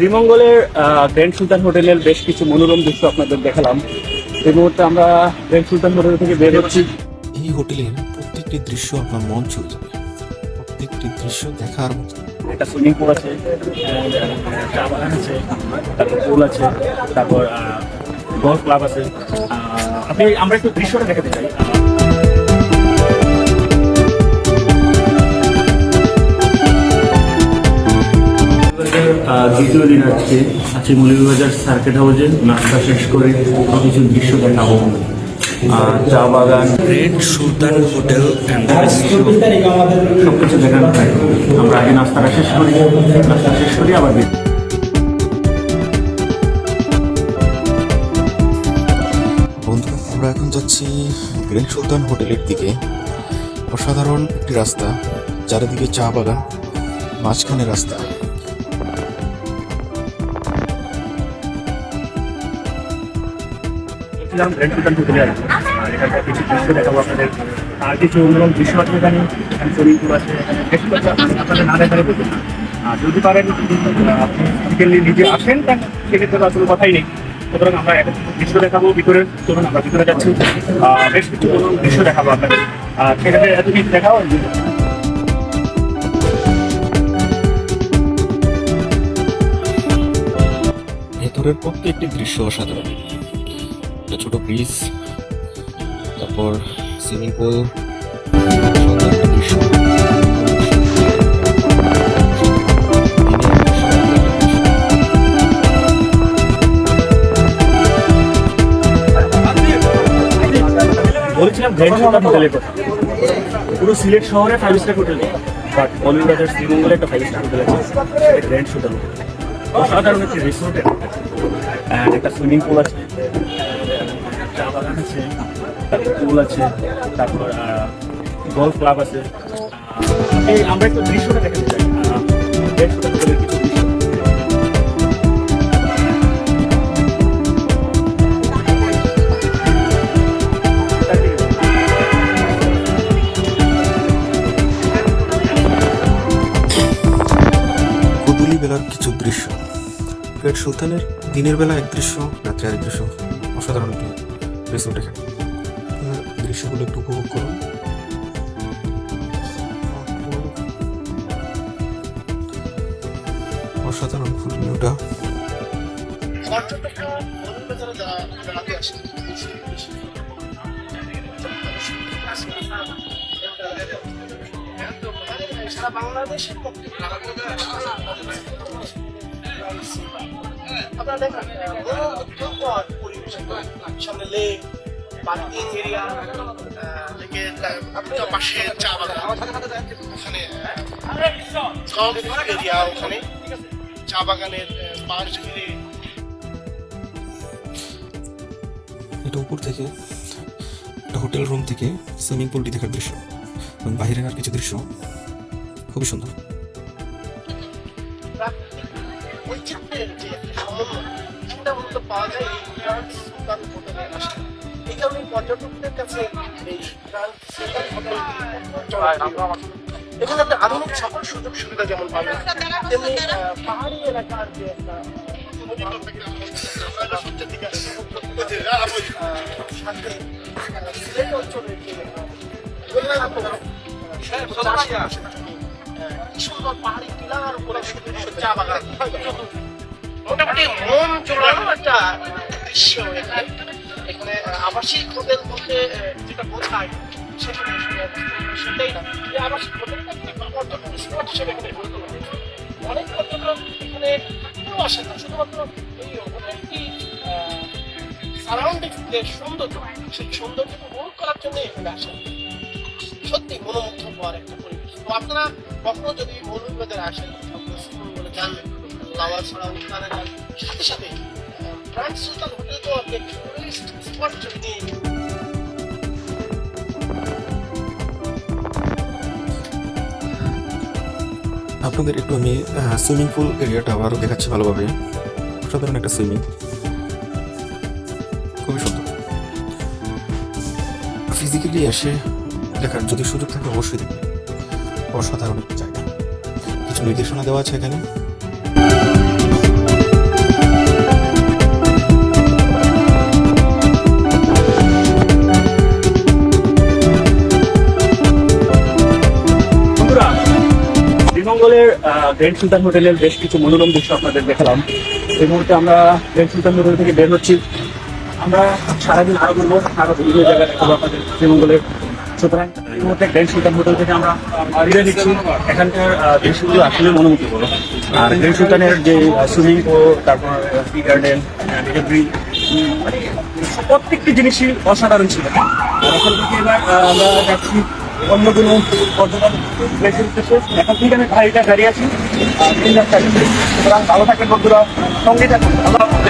শ্রীমঙ্গলের গ্র্যান্ড সুলতান হোটেলের বেশ কিছু মনোরম দৃশ্য আপনাদের দেখালাম। এই মুহূর্তে আমরা গ্র্যান্ড সুলতান হোটেল থেকে বের হচ্ছি। এই হোটেলের প্রত্যেকটি দৃশ্য আপনার মন ছুঁয়ে যাবে, প্রত্যেকটি দৃশ্য দেখার মতো। একটা সুইমিং পুল আছে, চা বাগান আছে, তারপর পুল আছে, তারপর গলফ ক্লাব আছে। আমরা একটু দৃশ্যটা দেখাতে চাই। দ্বিতীয় দিন আজকে মৌলভীবাজার সার্কিট হাউসে নাস্তা শেষ করে কিছু দৃশ্য দেখাবো। চা বাগান, গ্রেট সুলতান হোটেল অ্যান্ড সব কিছু দেখানো হয়। আমরা আগে নাস্তা শেষ করি আবার দিই। বন্ধুরা, আমরা এখন যাচ্ছি গ্রেট সুলতান হোটেলের দিকে। অসাধারণ একটি রাস্তা, চারিদিকে চা বাগান, মাঝখানে রাস্তা। গ্র্যান্ড সুলতান হোটেলে আসবো, আর এখানকার কিছু দৃশ্য দেখাবো আপনাদের। আর কিছু অন্যরকম দৃশ্য আছে, এখানে সুইমিং পুল আছে, বেশ কিছু আপনাদের না দেখালে বলবেন না। আর যদি পারেন আপনি নিজে আসেন, সেক্ষেত্রে তো আসলে কথাই নেই। সুতরাং আমরা এখন দৃশ্য দেখাবো ভিতরের। চলুন আমরা ভিতরে যাচ্ছি, বেশ কিছু অন্যরকম দৃশ্য দেখাবো আপনাদের। আর সেখানে এত কিছু দেখাও। ভেতরের প্রত্যেকটি দৃশ্য অসাধারণ। একটা ছোট ব্রিজ, তারপর সুইমিং পুল, সুন্দর একটা দৃশ্য। বলেছিলাম গ্র্যান্ড সুলতান হোটেলের কথা। পুরো সিলেট শহরে 5 স্টার হোটেল, বাট মৌলভীবাজার শ্রীমঙ্গলে একটা 5 স্টার হোটেল আছে, গ্র্যান্ড সুলতান হোটেল। অসাধারণ একটি রিসোর্টের একটা সুইমিং পুল আছে, চা বাগান আছে, তারপর পুল আছে, তারপর গলফ ক্লাব আছে। আমরা একটু দৃশ্যটা দেখাতে চাই, গ্র্যান্ড সুলতান হোটেলের কিছু দৃশ্য। বেলার কিছু দৃশ্য। গ্রেট সুলতানের দিনের বেলা এক দৃশ্য, রাত্রে আরেক দৃশ্য। অসাধারণ একটি রিসোর্ট এখানে। দৃশ্যগুলো একটু উপভোগ করুন। অসাধারণ ফুল ভিউটা। সারা বাংলাদেশের আপনারা দেখেন সামনে লেক, পার্কিং এরিয়া, আপনি পাশে চা বাগান, ওখানে এরিয়া, ওখানে চা বাগানের পাশ ঘিরে। এটা উপর থেকে একটা হোটেল রুম থেকে সুইমিং পুলটি দেখার দৃশ্য এবং বাইরের আর কিছু দৃশ্য খুবই সুন্দর। পাওয়া যায় সুলতান হোটেলে আসে। এই কারণে পর্যটকদের কাছে এই সুলতান হোটেল এখানে আপনি আধুনিক সকল সুযোগ সুবিধা যেমন পাবেন, তেমনি পাহাড়ি এলাকার যে একটা সাথে সিলেট অঞ্চলের যে সুন্দর পাহাড়ি টিলার উপরে চা বাগান, মোটামুটি মন জোড়ানো একটা দৃশ্য এখানে। এখানে আবাসিক হোটেল বলতে যেটা বোঝায় সেটাই না, যে আবাসিক হোটেলটা পর্যটন স্পট হিসেবে এখানে গড়ে তোলা হয়েছে। অনেক পর্যটক এখানে আসে না, শুধুমাত্র এই হোটেলটি সারাউন্ডিং যে সৌন্দর্য, সেই সৌন্দর্য উপভোগ করার জন্য এখানে আসেন। সত্যি মনোমুগ্ধ হওয়ার একটা পরিবেশ। তো আপনারা কখনো যদি মৌলভীবাজারে আসেন, বলে জানবেন লাওয়া ছাড়া উত্তরানের সাথে সাথে গ্র্যান্ড সুলতান হোটেল তো আপনি টুরিস্ট স্পট যদি আপনাদের একটু আমি সুইমিং পুল এরিয়াটা আবারও দেখাচ্ছি ভালোভাবে। অসাধারণ একটা সুইমিং, খুবই সুন্দর। ফিজিক্যালি এসে দেখার যদি সুযোগ থাকে অবশ্যই দেখবেন। অসাধারণ একটা জায়গা। কিছু নির্দেশনা দেওয়া আছে এখানে। শ্রীমঙ্গলের গ্র্যান্ড সুলতান হোটেলের বেশ কিছু মনোরম দৃশ্য আপনাদের দেখালাম। এই মুহূর্তে আমরা গ্র্যান্ড সুলতান হোটেল থেকে বের হচ্ছি। আমরা সারাদিন আরো ঘুরবো, আরো বিভিন্ন জায়গায় দেখাবো আপনাদের শ্রীমঙ্গলের। সুতরাং এই মুহূর্তে গ্র্যান্ড সুলতান হোটেল থেকে আমরা বিদায় নিচ্ছি। এখানকার দৃশ্যগুলো আসলে মনোমুগ্ধকর। আর গ্র্যান্ড সুলতানের যে সুইমিং পুল, তারপর টি গার্ডেন, মানে প্রত্যেকটি জিনিসই অসাধারণ ছিল। আর এখন থেকে এবার আমরা যাচ্ছি অন্য কোনো পর্যটন প্লেসের উদ্দেশ্যে। এখন থেকে আমি গাড়িটা গাড়ি আছি সুতরাং ভালো থাকবেন বন্ধুরা, সঙ্গে থাকুন। আল্লাহ হাফেজ।